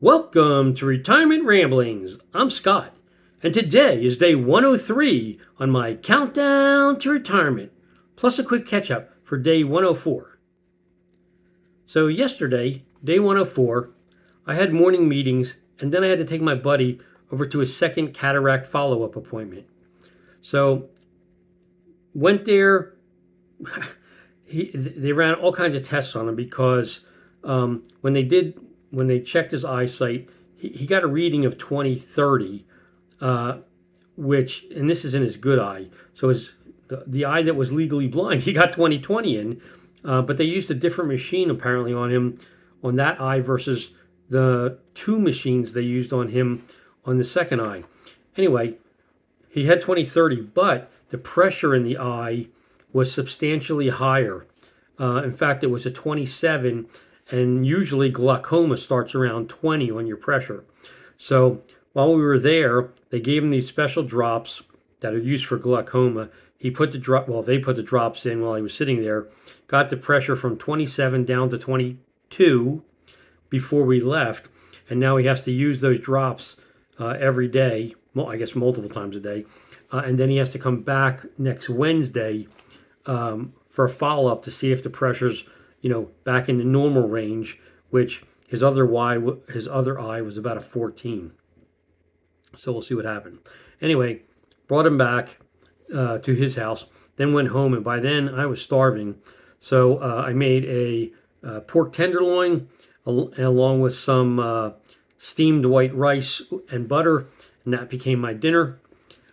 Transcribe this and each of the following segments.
Welcome to Retirement Ramblings. I'm Scott, and today is day 103 on my countdown to retirement, plus a quick catch up for day 104. So, yesterday, day 104, I had morning meetings, and then I had to take my buddy over to his second cataract follow up appointment. So, went there. They ran all kinds of tests on him because when they checked his eyesight, he got a reading of 20/30, which, and this is in his good eye. So the eye that was legally blind, he got 20/20 in, but they used a different machine apparently on him on that eye versus the two machines they used on him on the second eye. Anyway, he had 20/30, but the pressure in the eye was substantially higher. In fact, it was a 27, and usually glaucoma starts around 20 on your pressure. So while we were there, they gave him these special drops that are used for glaucoma. They put the drops in while he was sitting there, got the pressure from 27 down to 22 before we left, and now he has to use those drops every day, well, I guess multiple times a day, and then he has to come back next Wednesday for a follow-up to see if the pressure's back in the normal range, which his other eye was about a 14. So we'll see what happened. Anyway, brought him back to his house, then went home, and by then I was starving. So I made a pork tenderloin along with some steamed white rice and butter, and that became my dinner.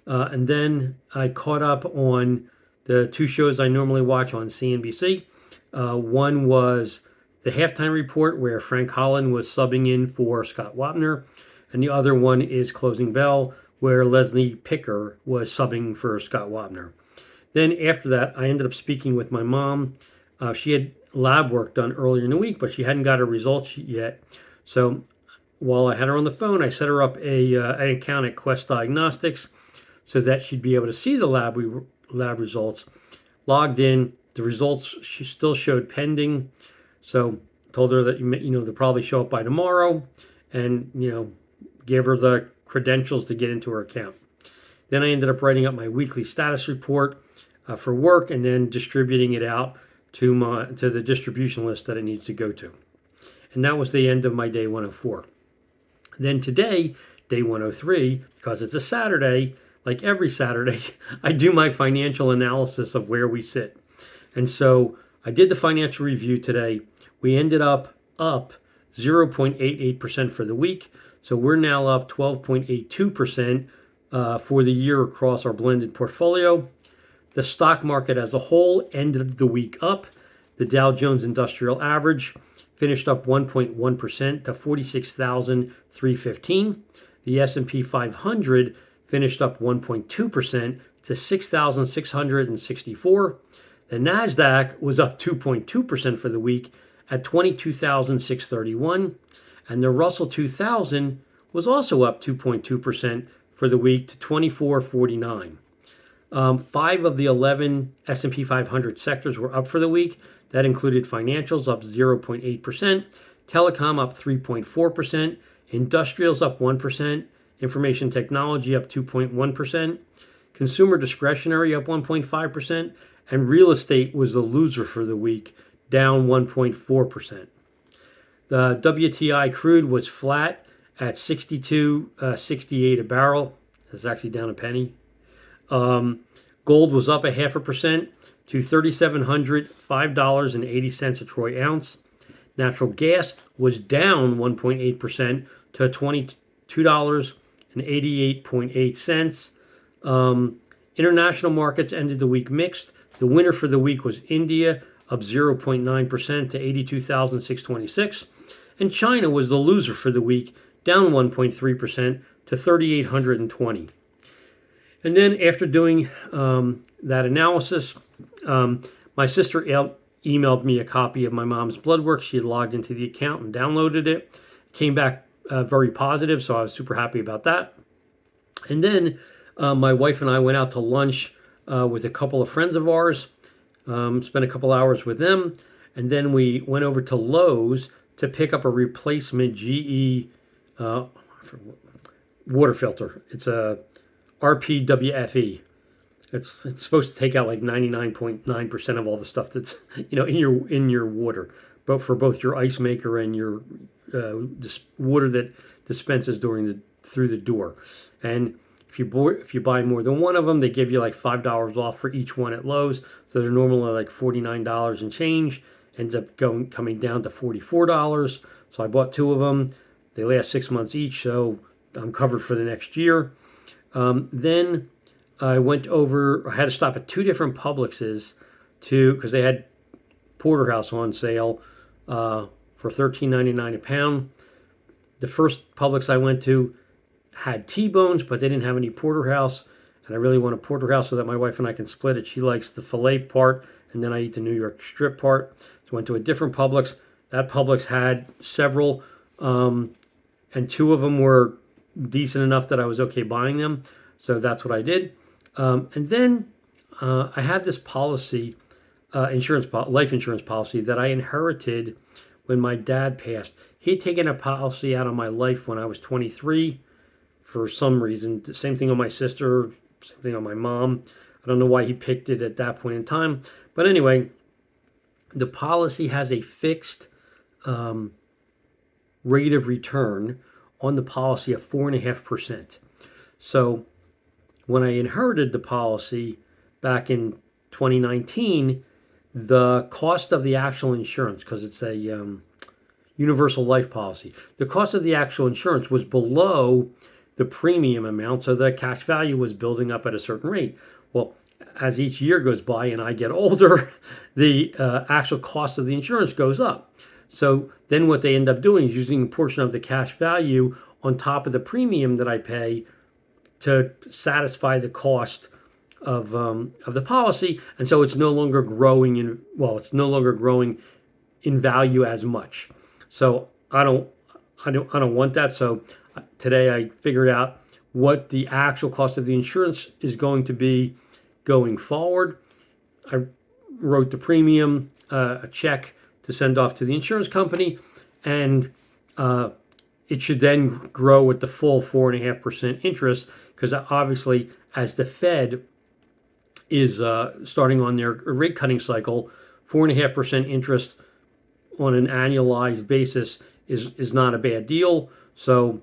And then I caught up on the two shows I normally watch on CNBC. One was the halftime report where Frank Holland was subbing in for Scott Wapner, and the other one is Closing Bell where Leslie Picker was subbing for Scott Wapner. Then after that, I ended up speaking with my mom. She had lab work done earlier in the week, but she hadn't got her results yet. So while I had her on the phone, I set her up an account at Quest Diagnostics so that she'd be able to see the lab results. Logged in. The results she still showed pending, so told her that they'll probably show up by tomorrow, and gave her the credentials to get into her account. Then I ended up writing up my weekly status report for work, and then distributing it out to the distribution list that it needs to go to. And that was the end of my day 104. Then today, day 103, because it's a Saturday, like every Saturday, I do my financial analysis of where we sit. And so I did the financial review today. We ended up 0.88% for the week. So we're now up 12.82% for the year across our blended portfolio. The stock market as a whole ended the week up. The Dow Jones Industrial Average finished up 1.1% to 46,315. The S&P 500 finished up 1.2% to 6,664. The NASDAQ was up 2.2% for the week at 22,631. And the Russell 2000 was also up 2.2% for the week to 2449. 5 of the 11 S&P 500 sectors were up for the week. That included financials up 0.8%, telecom up 3.4%, industrials up 1%, information technology up 2.1%, consumer discretionary up 1.5%, and real estate was the loser for the week, down 1.4%. The WTI crude was flat at 62.68 a barrel. That's actually down a penny. Gold was up 0.5% to $3,705.80 a troy ounce. Natural gas was down 1.8% to $22.88.8. International markets ended the week mixed. The winner for the week was India, up 0.9% to 82,626. And China was the loser for the week, down 1.3% to 3,820. And then after doing that analysis, my sister emailed me a copy of my mom's blood work. She had logged into the account and downloaded it. Came back very positive, so I was super happy about that. And then my wife and I went out to lunch with a couple of friends of ours, spent a couple hours with them, and then we went over to Lowe's to pick up a replacement GE uh, water filter. It's a RPWFE. It's supposed to take out like 99.9% of all the stuff that's in your water, but for both your ice maker and your water that dispenses through the door. And if you buy more than one of them, they give you like $5 off for each one at Lowe's. So they're normally like $49 and change. Ends up coming down to $44. So I bought two of them. They last 6 months each, so I'm covered for the next year. Then I had to stop at two different Publixes because they had porterhouse on sale for $13.99 a pound. The first Publix I went to had T-bones, but they didn't have any porterhouse, and I really want a porterhouse so that my wife and I can split it. She likes the fillet part, and then I eat the New York strip part. So I went to a different Publix. That Publix had several, and two of them were decent enough that I was okay buying them. So that's what I did. And then I had this policy, life insurance policy that I inherited when my dad passed. He'd taken a policy out on my life when I was 23 for some reason. The same thing on my sister, same thing on my mom. I don't know why he picked it at that point in time. But anyway, the policy has a fixed rate of return on the policy of 4.5%. So when I inherited the policy back in 2019, the cost of the actual insurance, because it's a universal life policy, the cost of the actual insurance was below the premium amount, so the cash value was building up at a certain rate. Well, as each year goes by and I get older, the actual cost of the insurance goes up. So then what they end up doing is using a portion of the cash value on top of the premium that I pay to satisfy the cost of the policy, and so it's no longer growing in value as much. So I don't want that. So today I figured out what the actual cost of the insurance is going to be going forward. I wrote the premium, a check to send off to the insurance company, and it should then grow with the full 4.5% interest, because obviously as the Fed is starting on their rate cutting cycle, 4.5% interest on an annualized basis is not a bad deal. So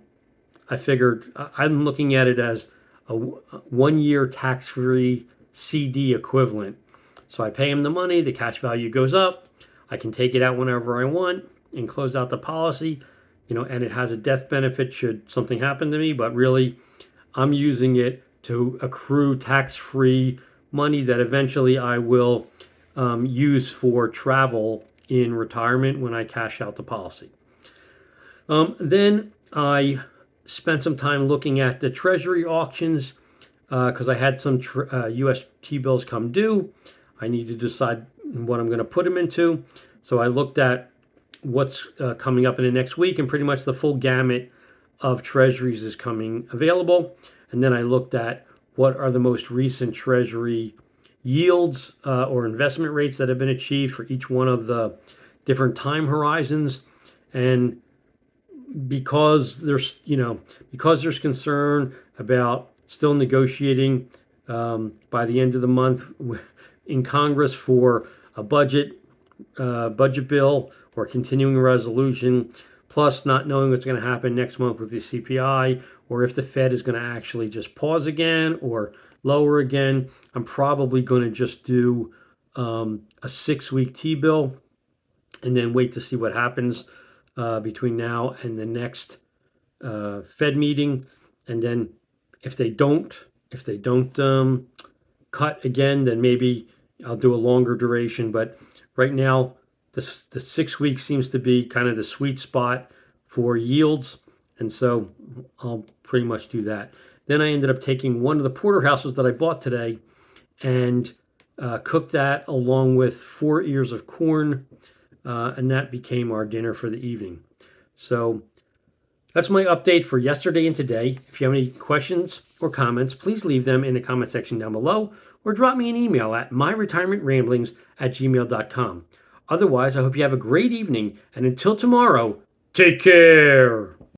I figured I'm looking at it as a 1 year tax-free CD equivalent. So I pay him the money, the cash value goes up, I can take it out whenever I want and close out the policy, and it has a death benefit should something happen to me, but really I'm using it to accrue tax-free money that eventually I will use for travel in retirement when I cash out the policy. Then I spent some time looking at the Treasury auctions because I had some US T-bills come due. I need to decide what I'm going to put them into. So I looked at what's coming up in the next week, and pretty much the full gamut of Treasuries is coming available. And then I looked at what are the most recent Treasury yields or investment rates that have been achieved for each one of the different time horizons. And because there's concern about still negotiating by the end of the month in Congress for a budget bill or continuing resolution, plus not knowing what's going to happen next month with the CPI, or if the Fed is going to actually just pause again or lower again, I'm probably going to just do a 6-week T-bill and then wait to see what happens between now and the next Fed meeting. And then if they don't cut again, then maybe I'll do a longer duration. But right now, the 6 weeks seems to be kind of the sweet spot for yields, and so I'll pretty much do that. Then I ended up taking one of the porterhouses that I bought today and cooked that along with 4 ears of corn, and that became our dinner for the evening. So that's my update for yesterday and today. If you have any questions or comments, please leave them in the comment section down below, or drop me an email at myretirementramblings@gmail.com. Otherwise, I hope you have a great evening, and until tomorrow, take care.